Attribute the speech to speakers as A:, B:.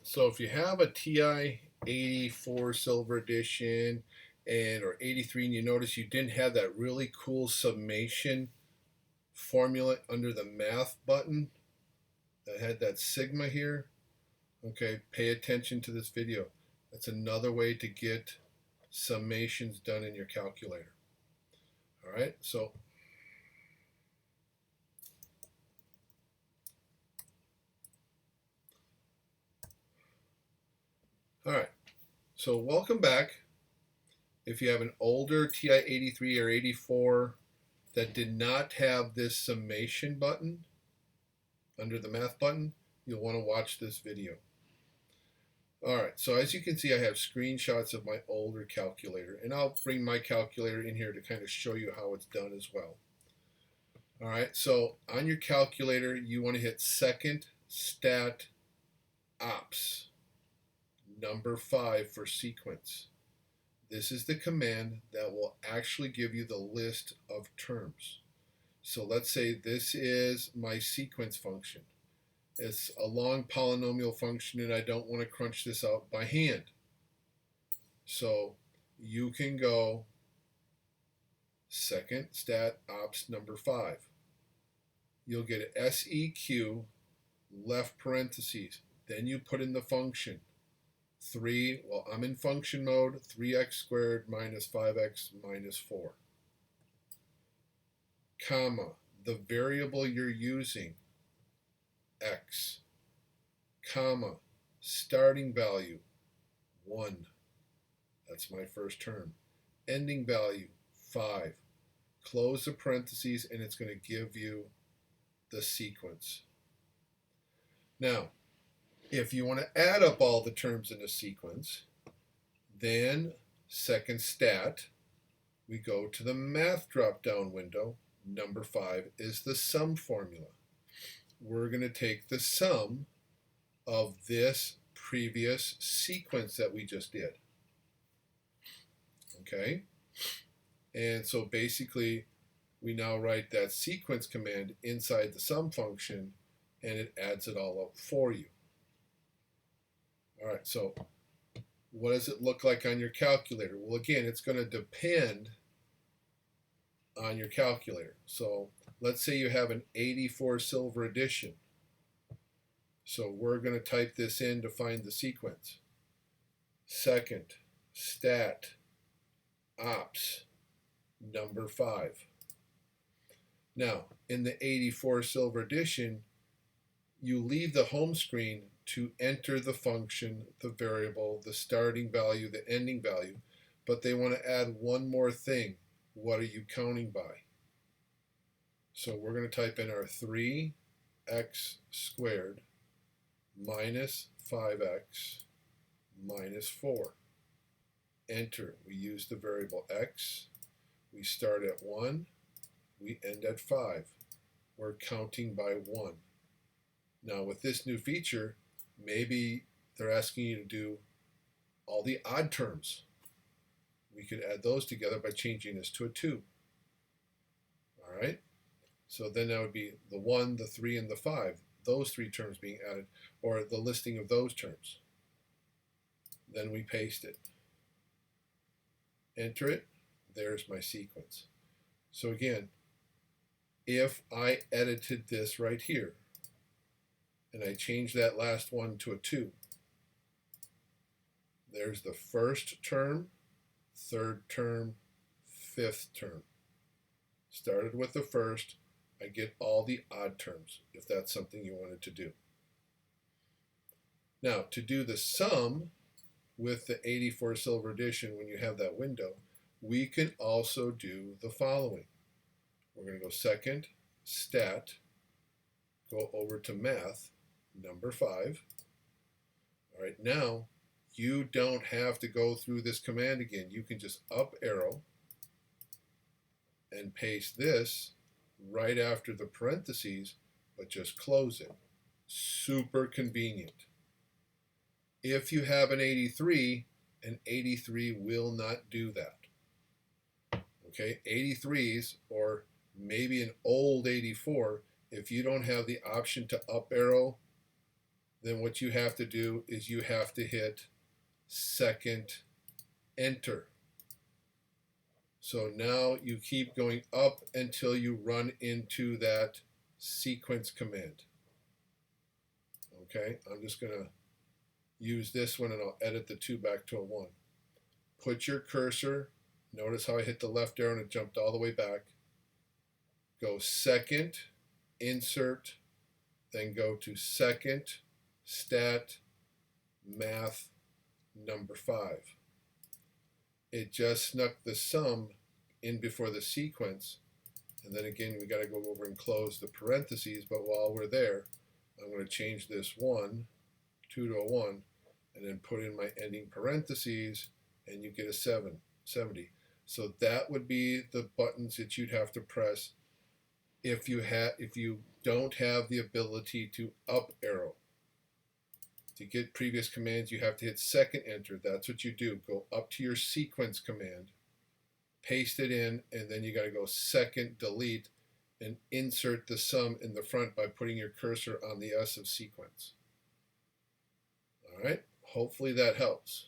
A: So if you have a TI 84 Silver Edition or 83 and you notice you didn't have that really cool summation formula under the math button that had that sigma here, okay, pay attention to this video. That's another way to get summations done in your calculator. All right, so welcome back. If you have an older TI 83 or 84 that did not have this summation button under the math button, you'll want to watch this video. Alright, so as you can see, I have screenshots of my older calculator, and I'll bring my calculator in here to kind of show you how it's done as well. Alright, so on your calculator, you want to hit second stat ops, number 5 for sequence. This is the command that will actually give you the list of terms. So let's say this is my sequence function. It's a long polynomial function and I don't want to crunch this out by hand. So you can go second stat ops number 5. You'll get a SEQ left parentheses. Then you put in the function 3, well, I'm in function mode, 3x squared minus 5x minus 4, comma, the variable you're using, x, comma, starting value, 1, that's my first term, ending value, 5, close the parentheses, and it's going to give you the sequence. Now, if you want to add up all the terms in a sequence, then second stat, we go to the math drop-down window. Number 5 is the sum formula. We're going to take the sum of this previous sequence that we just did. Okay? And so basically, we now write that sequence command inside the sum function, and it adds it all up for you. All right, so what does it look like on your calculator? Well, again, it's going to depend on your calculator. So let's say you have an 84 Silver Edition. So we're going to type this in to find the sequence. Second stat ops number 5. Now, in the 84 Silver Edition, you leave the home screen to enter the function, the variable, the starting value, the ending value, but they want to add one more thing. What are you counting by? So we're going to type in our 3x squared minus 5x minus 4. Enter. We use the variable x. We start at 1. We end at 5. We're counting by 1. Now with this new feature, maybe they're asking you to do all the odd terms. We could add those together by changing this to a 2. All right? So then that would be the 1, the 3, and the 5. Those 3 terms being added, or the listing of those terms. Then we paste it. Enter it. There's my sequence. So again, if I edited this right here, and I change that last one to a 2. There's the first term, third term, fifth term. Started with the first, I get all the odd terms, if that's something you wanted to do. Now, to do the sum with the 84 Silver Edition, when you have that window, we can also do the following. We're going to go second, stat, go over to math, number 5. All right, now you don't have to go through this command again. You can just up arrow and paste this right after the parentheses, but just close it. Super convenient. If you have an 83 will not do that. Okay, 83s or maybe an old 84, if you don't have the option to up arrow then what you have to do is you have to hit second enter. So now you keep going up until you run into that sequence command. Okay, I'm just going to use this one and I'll edit the 2 back to a 1. Put your cursor, notice how I hit the left arrow and it jumped all the way back. Go second, insert, then go to second, stat, math, number 5. It just snuck the sum in before the sequence, and then again we got to go over and close the parentheses, but while we're there I'm going to change this 2 to a 1, and then put in my ending parentheses, and you get a 70. So that would be the buttons that you'd have to press if you don't have the ability to up arrow. To get previous commands, you have to hit second enter. That's what you do. Go up to your sequence command, paste it in, and then you got to go second delete and insert the sum in the front by putting your cursor on the S of sequence. All right, hopefully that helps.